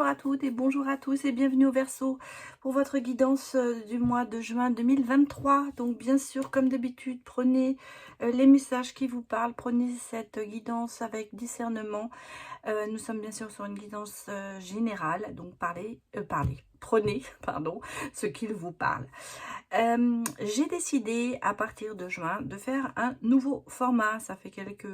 à toutes et bonjour à tous et bienvenue au Verseau pour votre guidance du mois de juin 2023. Donc bien sûr, comme d'habitude, prenez les messages qui vous parlent, prenez cette guidance avec discernement. Nous sommes bien sûr sur une guidance générale, donc prenez, pardon, ce qu'il vous parle. J'ai décidé à partir de juin de faire un nouveau format. Ça fait quelques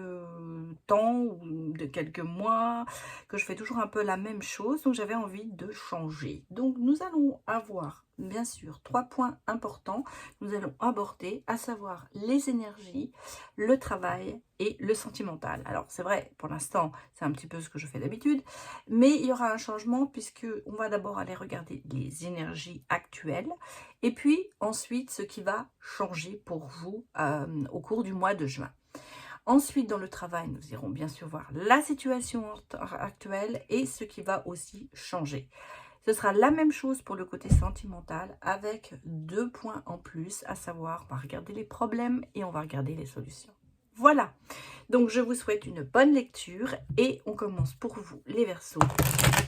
temps ou de quelques mois que je fais toujours un peu la même chose, donc j'avais envie de changer. Donc nous allons avoir bien sûr 3 points importants. Nous allons aborder, à savoir les énergies, le travail et le sentimental. Alors c'est vrai, pour l'instant c'est un petit peu ce que je fais d'habitude, mais il y aura un changement puisque on va d'abord aller regarder les énergies actuelles et puis ensuite ce qui va changer pour vous au cours du mois de juin. Ensuite, dans le travail, nous irons bien sûr voir la situation actuelle et ce qui va aussi changer. Ce sera la même chose pour le côté sentimental avec 2 points en plus, à savoir, on va regarder les problèmes et on va regarder les solutions. Voilà, donc je vous souhaite une bonne lecture et on commence pour vous les Verseaux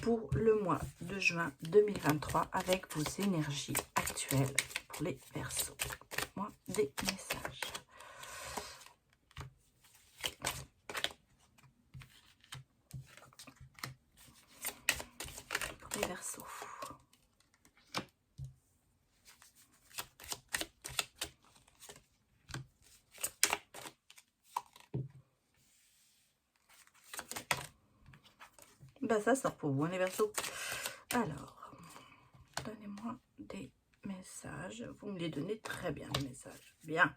pour le mois de juin 2023 avec vos énergies actuelles pour les Verseaux. Moi, des messages. Pour les Verseaux. Ben ça sort pour vous, les Verseaux. Alors, donnez-moi des messages. Vous me les donnez très bien, les messages. Bien.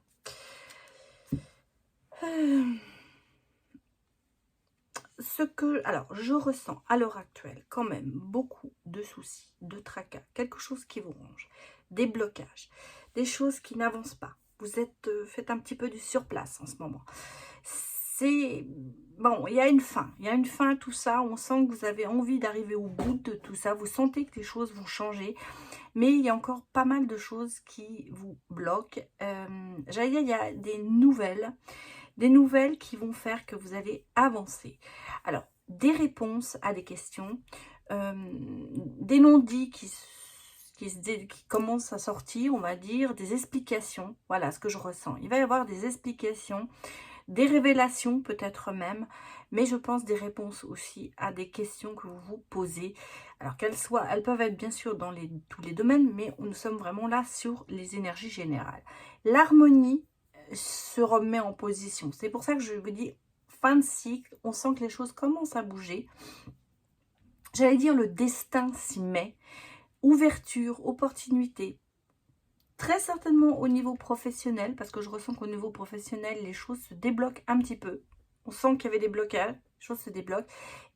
Alors, je ressens à l'heure actuelle quand même beaucoup de soucis, de tracas, quelque chose qui vous ronge, des blocages, des choses qui n'avancent pas. Vous êtes faites un petit peu du surplace en ce moment. C'est bon, il y a une fin à tout ça. On sent que vous avez envie d'arriver au bout de tout ça. Vous sentez que les choses vont changer, mais il y a encore pas mal de choses qui vous bloquent. J'allais dire, il y a des nouvelles qui vont faire que vous allez avancer. Alors, des réponses à des questions, des non-dits qui commencent à sortir, on va dire, des explications. Voilà ce que je ressens. Il va y avoir des explications, des révélations peut-être même, mais je pense des réponses aussi à des questions que vous vous posez. Alors elles peuvent être bien sûr dans tous les domaines, mais nous sommes vraiment là sur les énergies générales. L'harmonie se remet en position. C'est pour ça que je vous dis, fin de cycle, on sent que les choses commencent à bouger. J'allais dire le destin s'y met. Ouverture, opportunité. Très certainement au niveau professionnel, parce que je ressens qu'au niveau professionnel, les choses se débloquent un petit peu. On sent qu'il y avait des blocages, les choses se débloquent.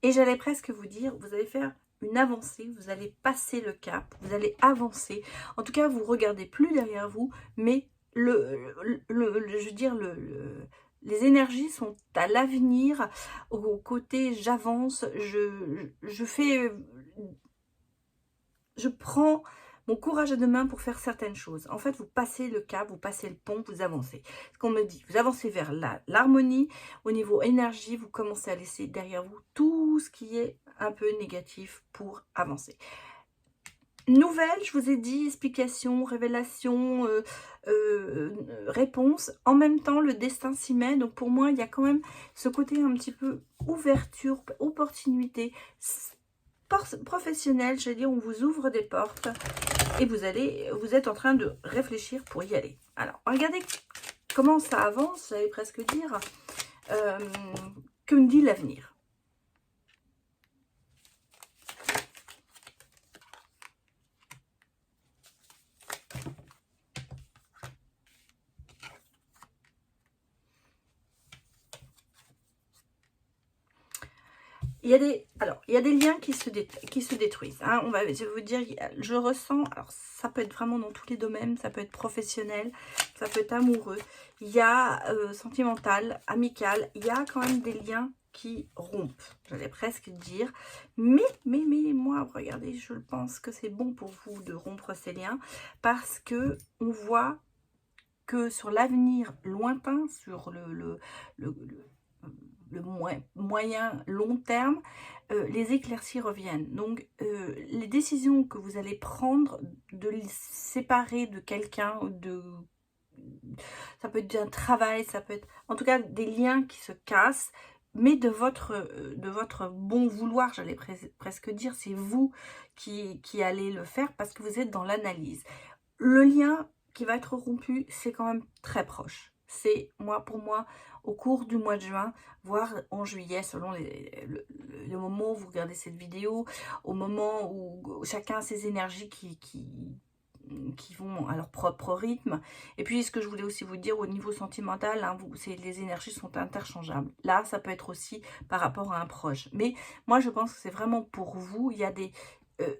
Et j'allais presque vous dire, vous allez faire une avancée, vous allez passer le cap, vous allez avancer. En tout cas, vous ne regardez plus derrière vous, mais je veux dire, les énergies sont à l'avenir, au côté j'avance, je prends mon courage à deux mains pour faire certaines choses. En fait, vous passez le cap, vous passez le pont, vous avancez. Ce qu'on me dit, vous avancez vers l'harmonie. Au niveau énergie, vous commencez à laisser derrière vous tout ce qui est un peu négatif pour avancer. Nouvelle, je vous ai dit, explication, révélation, réponse. En même temps, le destin s'y met. Donc pour moi, il y a quand même ce côté un petit peu ouverture, opportunité professionnelle. Je veux dire, on vous ouvre des portes et vous êtes en train de réfléchir pour y aller. Alors, regardez comment ça avance, j'allais presque dire. Que me dit l'avenir? Il y a des liens qui se détruisent. Hein. Je vais vous dire, je ressens, alors ça peut être vraiment dans tous les domaines, ça peut être professionnel, ça peut être amoureux, il y a sentimental, amical, il y a quand même des liens qui rompent, j'allais presque dire. Mais moi, regardez, je pense que c'est bon pour vous de rompre ces liens parce que on voit que sur l'avenir lointain, sur moyen, long terme, les éclaircies reviennent. Donc, les décisions que vous allez prendre de les séparer de quelqu'un, ça peut être un travail, ça peut être en tout cas des liens qui se cassent, mais de votre bon vouloir, j'allais presque dire, c'est vous qui allez le faire parce que vous êtes dans l'analyse. Le lien qui va être rompu, c'est quand même très proche. C'est, pour moi, au cours du mois de juin, voire en juillet, selon le moment où vous regardez cette vidéo, au moment où chacun a ses énergies qui vont à leur propre rythme. Et puis, ce que je voulais aussi vous dire au niveau sentimental, hein, les énergies sont interchangeables. Là, ça peut être aussi par rapport à un proche. Mais moi, je pense que c'est vraiment pour vous. Il y a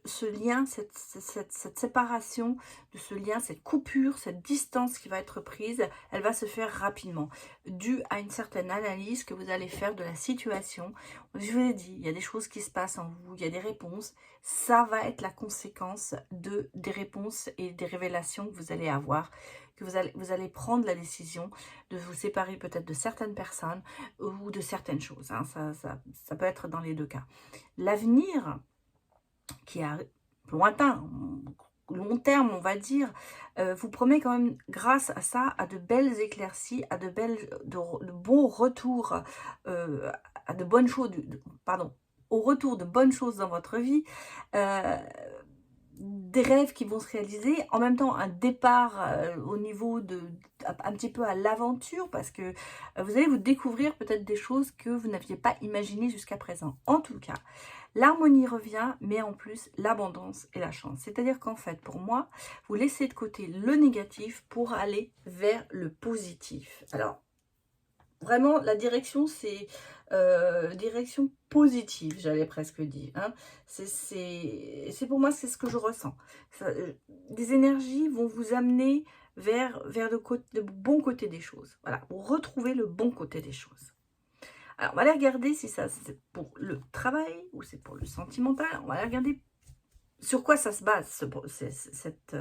ce lien, cette séparation de ce lien, cette coupure, cette distance qui va être prise, elle va se faire rapidement, due à une certaine analyse que vous allez faire de la situation. Je vous l'ai dit, il y a des choses qui se passent en vous, il y a des réponses, ça va être la conséquence des réponses et des révélations que vous allez avoir, que vous allez prendre la décision de vous séparer peut-être de certaines personnes ou de certaines choses, hein. Ça peut être dans les deux cas. L'avenir qui est lointain, long terme, on va dire, vous promet quand même, grâce à ça, à de belles éclaircies, à de bons retours, à de bonnes choses, pardon, au retour de bonnes choses dans votre vie, des rêves qui vont se réaliser, en même temps un départ au niveau un petit peu à l'aventure, parce que vous allez vous découvrir peut-être des choses que vous n'aviez pas imaginées jusqu'à présent. En tout cas, l'harmonie revient, mais en plus l'abondance et la chance. C'est-à-dire qu'en fait, pour moi, vous laissez de côté le négatif pour aller vers le positif. Alors, vraiment, la direction, c'est direction positive, j'allais presque dire, hein. C'est pour moi, c'est ce que je ressens. Des énergies vont vous amener vers le bon côté des choses. Voilà, pour retrouver le bon côté des choses. Alors, on va aller regarder si ça c'est pour le travail ou c'est pour le sentimental. On va aller regarder sur quoi ça se base, cette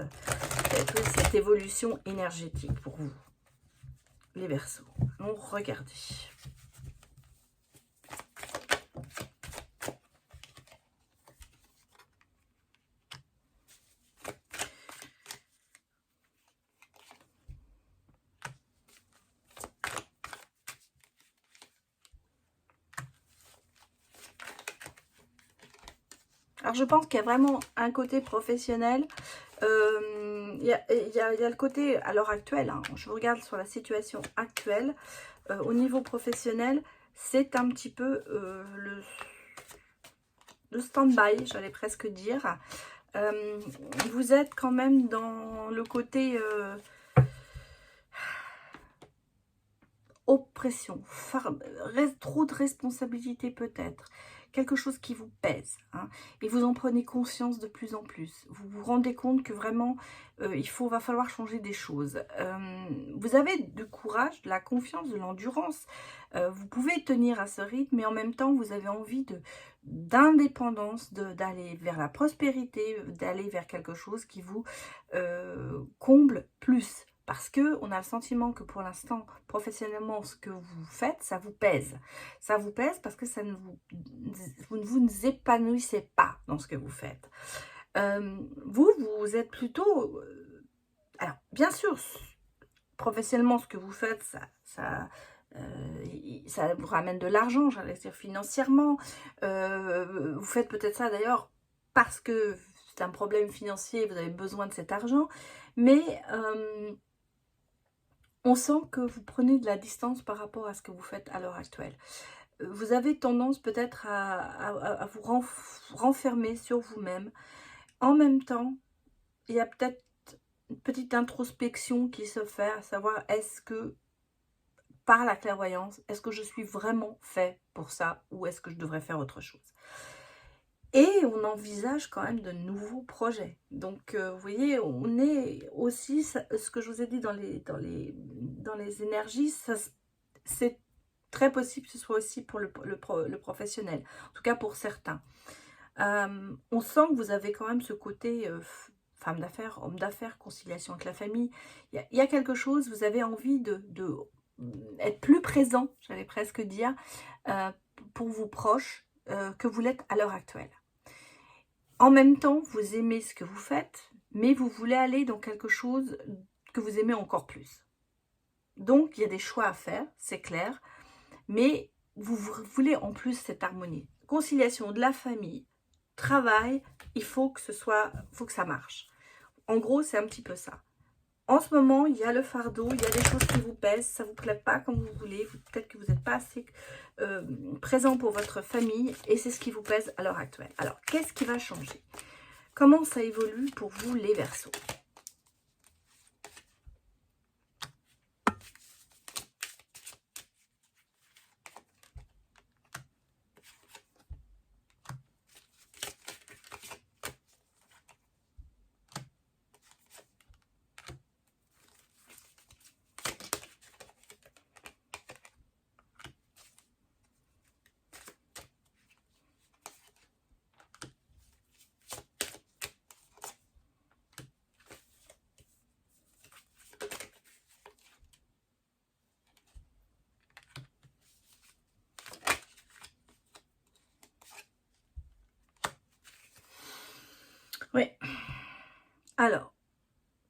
évolution énergétique pour vous, les Verseaux. On regarde. Alors, je pense qu'il y a vraiment un côté professionnel. Il y a le côté, à l'heure actuelle, hein, je regarde sur la situation actuelle, au niveau professionnel, c'est un petit peu le stand-by, j'allais presque dire. Vous êtes quand même dans le côté oppression, trop de responsabilités peut-être, quelque chose qui vous pèse, hein, et vous en prenez conscience de plus en plus. Vous vous rendez compte que vraiment, va falloir changer des choses. Vous avez du courage, de la confiance, de l'endurance. Vous pouvez tenir à ce rythme, mais en même temps, vous avez envie d'indépendance, d'aller vers la prospérité, d'aller vers quelque chose qui vous comble plus. Parce qu'on a le sentiment que pour l'instant, professionnellement, ce que vous faites, ça vous pèse. Ça vous pèse parce que vous ne vous épanouissez pas dans ce que vous faites. Vous êtes plutôt... alors, bien sûr, professionnellement, ce que vous faites, ça vous ramène de l'argent, j'allais dire financièrement. Vous faites peut-être ça d'ailleurs parce que c'est un problème financier, vous avez besoin de cet argent. Mais... on sent que vous prenez de la distance par rapport à ce que vous faites à l'heure actuelle. Vous avez tendance peut-être à vous renfermer sur vous-même. En même temps, il y a peut-être une petite introspection qui se fait, à savoir, est-ce que, par la clairvoyance, est-ce que je suis vraiment fait pour ça ou est-ce que je devrais faire autre chose? Et on envisage quand même de nouveaux projets. Donc, vous voyez, on est aussi, ce que je vous ai dit dans les énergies, c'est très possible que ce soit aussi pour le professionnel. En tout cas, pour certains. On sent que vous avez quand même ce côté femme d'affaires, homme d'affaires, conciliation avec la famille. Il y a quelque chose, vous avez envie être plus présent, j'allais presque dire, pour vos proches que vous l'êtes à l'heure actuelle. En même temps, vous aimez ce que vous faites, mais vous voulez aller dans quelque chose que vous aimez encore plus. Donc, il y a des choix à faire, c'est clair, mais vous voulez en plus cette harmonie. Conciliation de la famille, travail, il faut que ça marche. En gros, c'est un petit peu ça. En ce moment, il y a le fardeau, il y a des choses qui vous pèsent, ça ne vous plaît pas comme vous voulez, peut-être que vous n'êtes pas assez présent pour votre famille et c'est ce qui vous pèse à l'heure actuelle. Alors, qu'est-ce qui va changer? Comment ça évolue pour vous les Verseaux? Oui. Alors,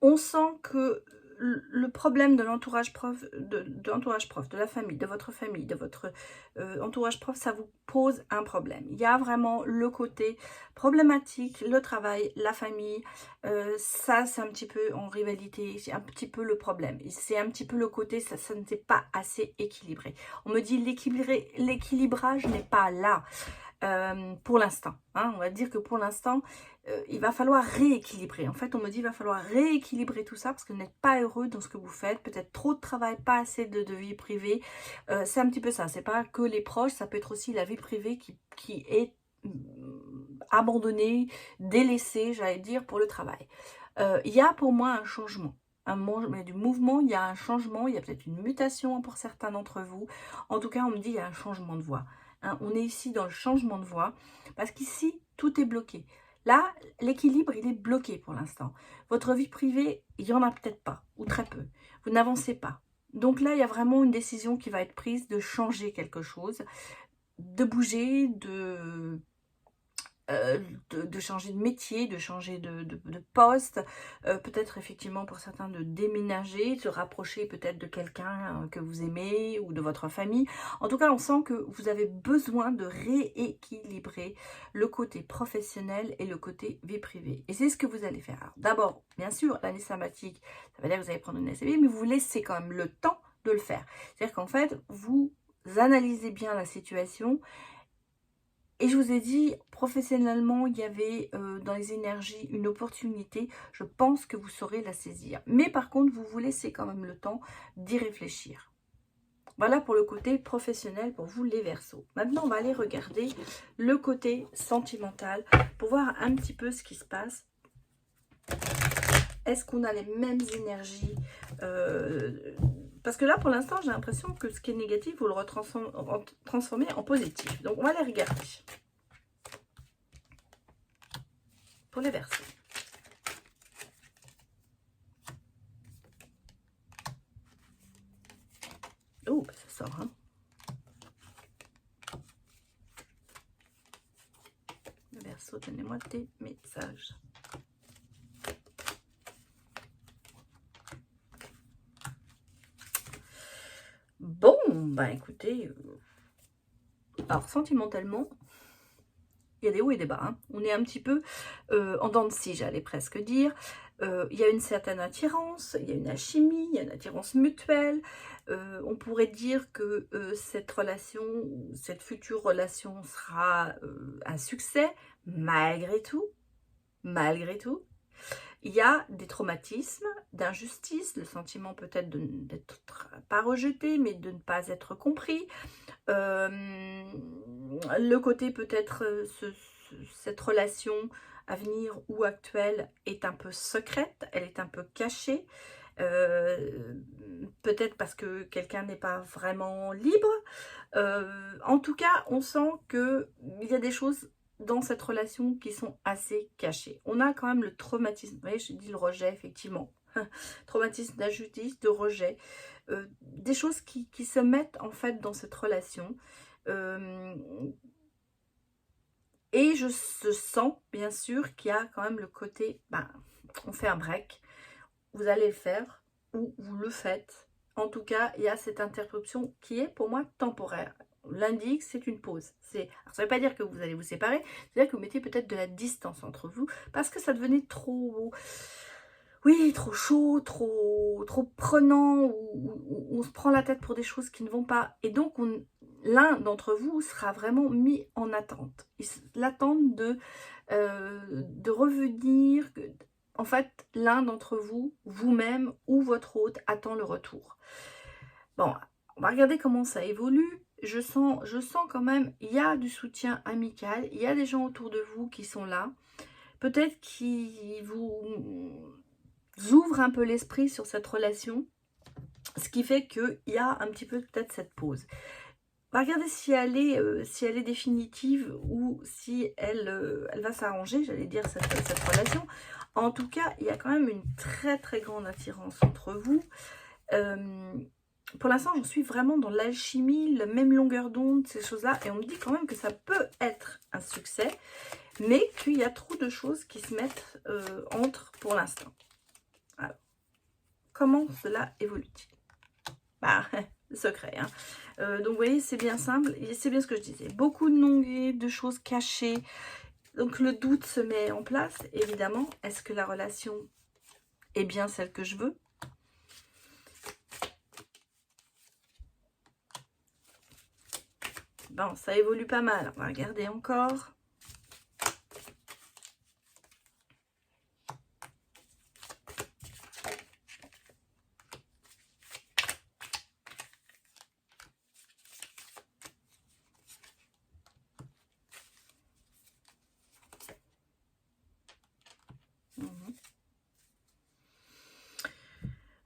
on sent que le problème de l'entourage prof, de la famille, de votre entourage prof, ça vous pose un problème. Il y a vraiment le côté problématique, le travail, la famille, ça c'est un petit peu en rivalité, c'est un petit peu le problème. C'est un petit peu le côté, ça n'était pas assez équilibré. On me dit l'équilibrage n'est pas là. Pour l'instant, hein, on va dire que pour l'instant, il va falloir rééquilibrer. En fait, on me dit qu'il va falloir rééquilibrer tout ça parce que vous n'êtes pas heureux dans ce que vous faites. Peut-être trop de travail, pas assez de vie privée. C'est un petit peu ça. C'est pas que les proches, ça peut être aussi la vie privée qui est abandonnée, délaissée, j'allais dire, pour le travail. Il y a pour moi un changement. Du mouvement, il y a un changement, il y a peut-être une mutation pour certains d'entre vous. En tout cas, on me dit qu'il y a un changement de voie. Hein, on est ici dans le changement de voie parce qu'ici, tout est bloqué. Là, l'équilibre, il est bloqué pour l'instant. Votre vie privée, il n'y en a peut-être pas, ou très peu. Vous n'avancez pas. Donc là, il y a vraiment une décision qui va être prise de changer quelque chose, de bouger, de changer de métier, de changer de poste, peut-être effectivement pour certains de déménager, de se rapprocher peut-être de quelqu'un que vous aimez ou de votre famille. En tout cas, on sent que vous avez besoin de rééquilibrer le côté professionnel et le côté vie privée. Et c'est ce que vous allez faire. D'abord, bien sûr, l'année sabbatique, ça veut dire que vous allez prendre une ACV, mais vous laissez quand même le temps de le faire. C'est-à-dire qu'en fait, vous analysez bien la situation. Et je vous ai dit, professionnellement, il y avait dans les énergies une opportunité. Je pense que vous saurez la saisir. Mais par contre, vous vous laissez quand même le temps d'y réfléchir. Voilà pour le côté professionnel pour vous les Verseaux. Maintenant, on va aller regarder le côté sentimental pour voir un petit peu ce qui se passe. Est-ce qu'on a les mêmes énergies parce que là, pour l'instant, j'ai l'impression que ce qui est négatif, vous le transformez en positif. Donc, on va les regarder. Pour les Verseaux. Oh, ça sort, hein. Les Verseaux, donnez-moi des messages. Bon, bah écoutez, alors sentimentalement, il y a des hauts et des bas. Hein. On est un petit peu en dents de scie, j'allais presque dire. Il y a une certaine attirance, il y a une alchimie, il y a une attirance mutuelle. On pourrait dire que cette relation, cette future relation sera un succès, malgré tout. Malgré tout. Il y a des traumatismes, d'injustice, le sentiment peut-être d'être pas rejeté, mais de ne pas être compris. Le côté peut-être, cette relation à venir ou actuelle est un peu secrète, elle est un peu cachée. Peut-être parce que quelqu'un n'est pas vraiment libre. En tout cas, on sent qu'il y a des choses dans cette relation qui sont assez cachées. On a quand même le traumatisme, vous voyez, je dis le rejet, effectivement. Traumatisme d'injustice, de rejet. des choses qui se mettent en fait dans cette relation. Et je sens bien sûr qu'il y a quand même le côté, ben, on fait un break, vous allez le faire ou vous le faites. En tout cas, il y a cette interruption qui est pour moi temporaire. On l'indique, c'est une pause. Alors, ça ne veut pas dire que vous allez vous séparer, c'est-à-dire que vous mettez peut-être de la distance entre vous parce que ça devenait trop, oui, trop chaud, trop prenant, où on se prend la tête pour des choses qui ne vont pas. Et donc, l'un d'entre vous sera vraiment mis en attente. L'attente de revenir. En fait, l'un d'entre vous, vous-même ou votre hôte, attend le retour. Bon, on va regarder comment ça évolue. Je sens quand même, il y a du soutien amical, il y a des gens autour de vous qui sont là. Peut-être qui vous ouvrent un peu l'esprit sur cette relation, ce qui fait qu'il y a un petit peu peut-être cette pause. On va regarder si elle est définitive ou si elle va s'arranger, j'allais dire, cette relation. En tout cas, il y a quand même une très très grande attirance entre vous. Pour l'instant, j'en suis vraiment dans l'alchimie, la même longueur d'onde, ces choses-là. Et on me dit quand même que ça peut être un succès, mais qu'il y a trop de choses qui se mettent entre pour l'instant. Alors, comment cela évolue-t-il? Bah, secret, hein. Donc, vous voyez, c'est bien simple. Et c'est bien ce que je disais. Beaucoup de non-dits, de choses cachées. Donc, le doute se met en place, évidemment. Est-ce que la relation est bien celle que je veux? Bon, ça évolue pas mal. On va regarder encore.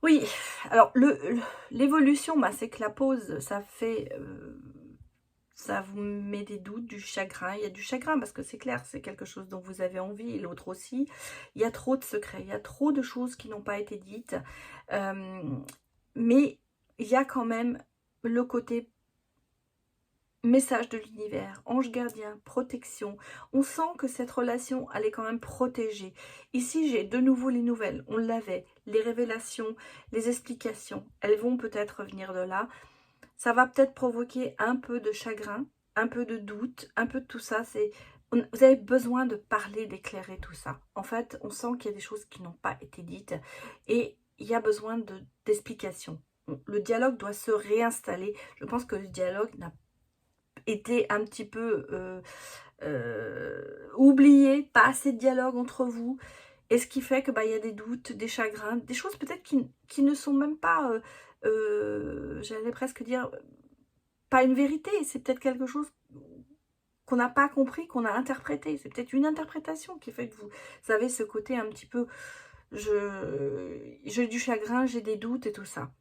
Oui, alors l'évolution, bah, c'est que la pause, ça fait... ça vous met des doutes, du chagrin. Il y a du chagrin parce que c'est clair, c'est quelque chose dont vous avez envie et l'autre aussi. Il y a trop de secrets, il y a trop de choses qui n'ont pas été dites. Mais il y a quand même le côté message de l'univers, ange gardien, protection. On sent que cette relation, elle est quand même protégée. Ici, j'ai de nouveau les nouvelles. On l'avait, les révélations, les explications. Elles vont peut-être venir de là. Ça va peut-être provoquer un peu de chagrin, un peu de doute, un peu de tout ça. Vous avez besoin de parler, d'éclairer tout ça. En fait, on sent qu'il y a des choses qui n'ont pas été dites et il y a besoin d'explications. Le dialogue doit se réinstaller. Je pense que le dialogue n'a été un petit peu oublié, pas assez de dialogue entre vous. Et ce qui fait que il y a des doutes, des chagrins, des choses peut-être qui ne sont même pas, j'allais presque dire, pas une vérité. C'est peut-être quelque chose qu'on n'a pas compris, qu'on a interprété. C'est peut-être une interprétation qui fait que vous avez ce côté un petit peu, j'ai du chagrin, j'ai des doutes et tout ça.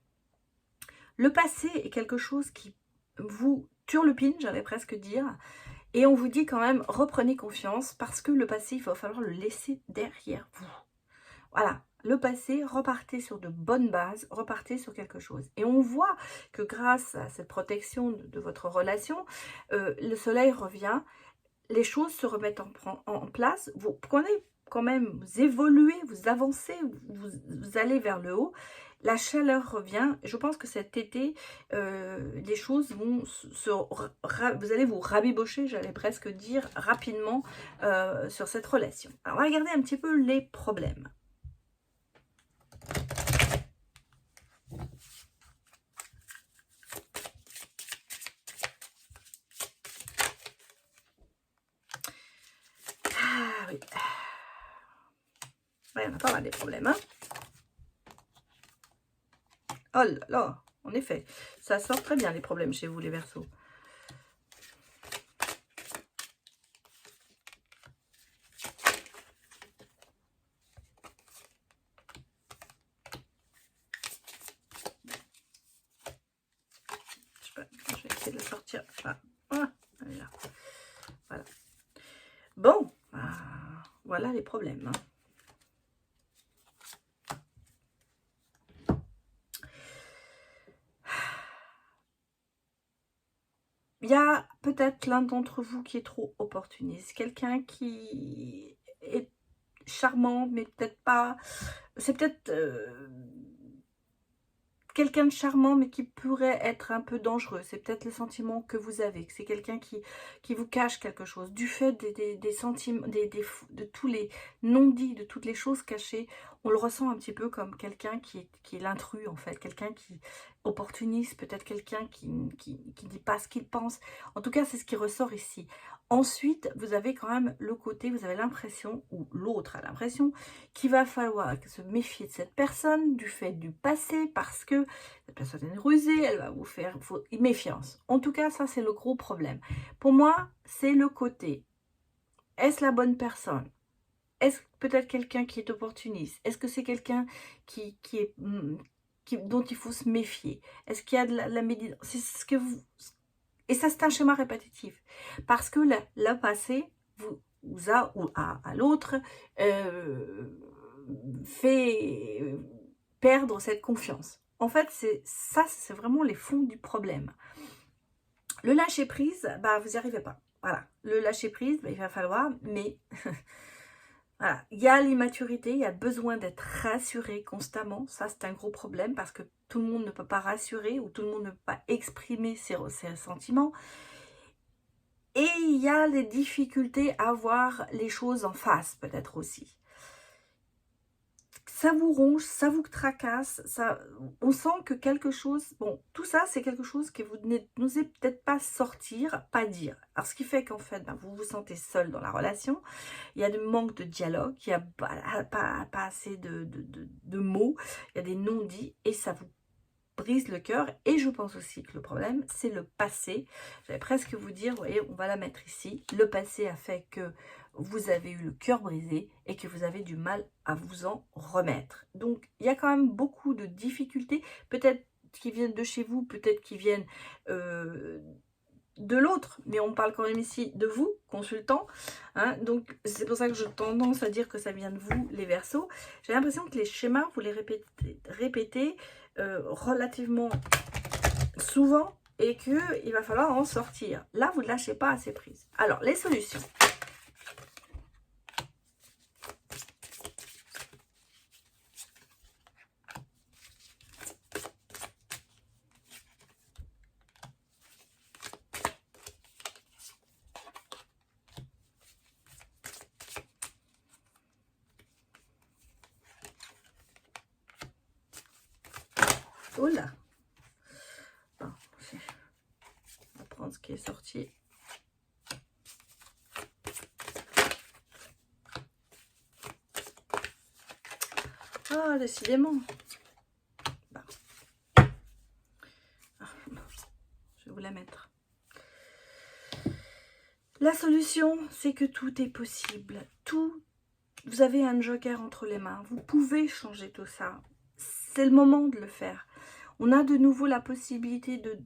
Le passé est quelque chose qui vous turlupine, j'allais presque dire. Et on vous dit quand même, reprenez confiance parce que le passé, il va falloir le laisser derrière vous. Voilà, le passé, repartez sur de bonnes bases, repartez sur quelque chose. Et on voit que grâce à cette protection de votre relation, le soleil revient, les choses se remettent en place, vous prenez quand même, vous évoluez, vous avancez, vous allez vers le haut, la chaleur revient. Je pense que cet été, les choses vont vous allez vous rabibocher, j'allais presque dire, rapidement sur cette relation. Alors, on va regarder un petit peu les problèmes. Ah oui. Ouais, on a pas mal des problèmes, hein. Oh là là, en effet, ça sort très bien les problèmes chez vous, les Verseaux. Je vais essayer de le sortir. Ah, là. Voilà. Bon, voilà les problèmes, hein. il y a peut-être l'un d'entre vous qui est trop opportuniste, quelqu'un qui est charmant, mais peut-être pas, c'est peut-être quelqu'un de charmant, mais qui pourrait être un peu dangereux. C'est peut-être le sentiment que vous avez, que c'est quelqu'un qui vous cache quelque chose. Du fait des sentiments, de tous les non-dits, de toutes les choses cachées, on le ressent un petit peu comme quelqu'un qui est l'intrus, en fait. Quelqu'un qui opportuniste, peut-être quelqu'un qui dit pas ce qu'il pense. En tout cas, c'est ce qui ressort ici. Ensuite, vous avez quand même le côté, vous avez l'impression, ou l'autre a l'impression, qu'il va falloir se méfier de cette personne, du fait du passé, parce que cette personne est rusée, elle va vous faire méfiance. En tout cas, ça, c'est le gros problème. Pour moi, c'est le côté, est-ce la bonne personne? Est-ce peut-être quelqu'un qui est opportuniste? Est-ce que c'est quelqu'un dont il faut se méfier? Est-ce qu'il y a de la médisance? C'est ce que vous... Et ça, c'est un schéma répétitif. Parce que le passé vous a, ou à l'autre, fait perdre cette confiance. En fait, c'est vraiment les fonds du problème. Le lâcher prise, bah, vous n'y arrivez pas. Voilà, le lâcher prise, bah, il va falloir, mais voilà, il y a l'immaturité, il y a besoin d'être rassuré constamment. Ça, c'est un gros problème parce que tout le monde ne peut pas rassurer ou tout le monde ne peut pas exprimer ses sentiments. Et il y a les difficultés à voir les choses en face, peut-être aussi. Ça vous ronge, ça vous tracasse, on sent que quelque chose... Bon, tout ça, c'est quelque chose que vous n'osez peut-être pas sortir, pas dire. Alors, ce qui fait qu'en fait, ben, vous vous sentez seul dans la relation. Il y a du manque de dialogue, il n'y a pas assez de mots, il y a des non-dits et ça vous brise le cœur. Et je pense aussi que le problème, c'est le passé. J'allais presque vous dire, vous voyez, on va la mettre ici. Le passé a fait que vous avez eu le cœur brisé et que vous avez du mal à vous en remettre. Donc, il y a quand même beaucoup de difficultés, peut-être qui viennent de chez vous, peut-être qui viennent de l'autre, mais on parle quand même ici de vous, consultant, hein, donc c'est pour ça que j'ai tendance à dire que ça vient de vous, les Verseaux. J'ai l'impression que les schémas, vous les répétez relativement souvent et qu'il va falloir en sortir. Là, vous ne lâchez pas assez prise. Alors, les solutions. Oh là, bon, on va prendre ce qui est sorti. Ah, décidément. Bon. Ah, je vais vous la mettre. La solution, c'est que tout est possible. Tout, vous avez un joker entre les mains. Vous pouvez changer tout ça. C'est le moment de le faire. On a de nouveau la possibilité de...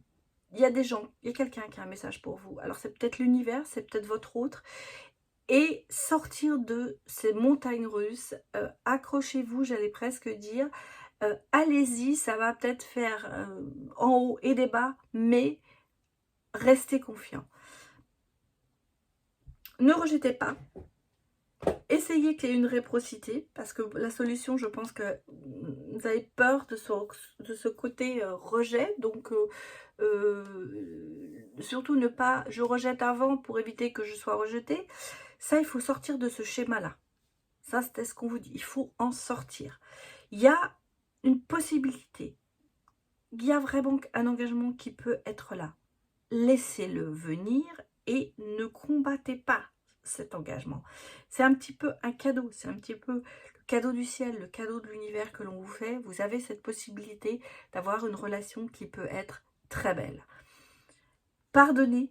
Il y a des gens, il y a quelqu'un qui a un message pour vous. Alors, c'est peut-être l'univers, c'est peut-être votre autre. Et sortir de ces montagnes russes, accrochez-vous, j'allais presque dire. Allez-y, ça va peut-être faire en haut et des bas, mais restez confiant. Ne rejetez pas. Essayez qu'il y ait une réciprocité, parce que la solution, je pense que vous avez peur de ce côté rejet, donc surtout ne pas, je rejette avant pour éviter que je sois rejetée. Ça, il faut sortir de ce schéma-là. Ça, c'était ce qu'on vous dit, il faut en sortir. Il y a une possibilité, il y a vraiment un engagement qui peut être là. Laissez-le venir et ne combattez pas cet engagement. C'est un petit peu un cadeau, c'est un petit peu le cadeau du ciel, le cadeau de l'univers que l'on vous fait. Vous avez cette possibilité d'avoir une relation qui peut être très belle. Pardonnez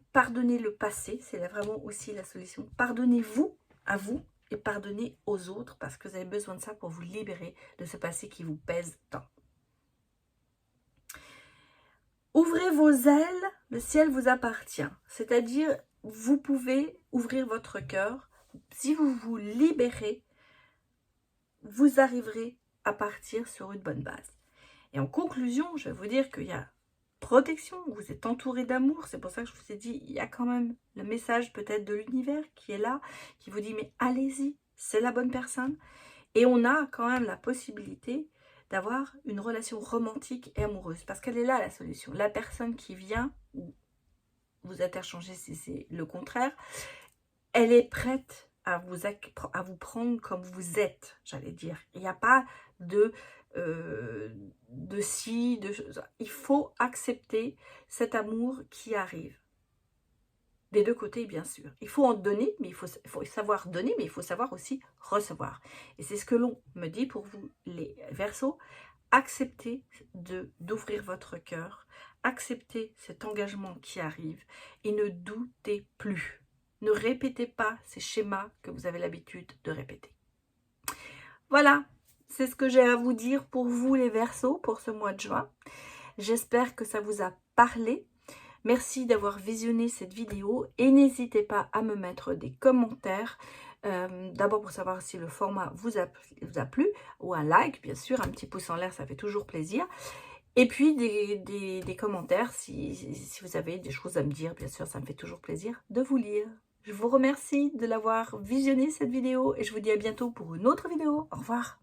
le passé, c'est vraiment aussi la solution. Pardonnez-vous à vous et pardonnez aux autres parce que vous avez besoin de ça pour vous libérer de ce passé qui vous pèse tant. Ouvrez vos ailes, le ciel vous appartient. C'est-à-dire, vous pouvez ouvrir votre cœur. Si vous vous libérez, vous arriverez à partir sur une bonne base. Et en conclusion, je vais vous dire qu'il y a protection, vous êtes entouré d'amour. C'est pour ça que je vous ai dit, il y a quand même le message peut-être de l'univers qui est là, qui vous dit mais allez-y, c'est la bonne personne. Et on a quand même la possibilité d'avoir une relation romantique et amoureuse, parce qu'elle est là la solution. La personne qui vient, ou vous interchangez si c'est le contraire, elle est prête à vous prendre comme vous êtes, j'allais dire. Il n'y a pas de si, il faut accepter cet amour qui arrive. Des deux côtés, bien sûr. Il faut en donner, mais il faut savoir donner, mais il faut savoir aussi recevoir. Et c'est ce que l'on me dit pour vous, les Verseaux. Acceptez d'ouvrir votre cœur, acceptez cet engagement qui arrive et ne doutez plus. Ne répétez pas ces schémas que vous avez l'habitude de répéter. Voilà, c'est ce que j'ai à vous dire pour vous les Verseaux pour ce mois de juin. J'espère que ça vous a parlé. Merci d'avoir visionné cette vidéo et n'hésitez pas à me mettre des commentaires. D'abord pour savoir si le format vous a plu, ou un like, bien sûr, un petit pouce en l'air, ça fait toujours plaisir. Et puis des commentaires si vous avez des choses à me dire, bien sûr, ça me fait toujours plaisir de vous lire. Je vous remercie de l'avoir visionné cette vidéo et je vous dis à bientôt pour une autre vidéo. Au revoir.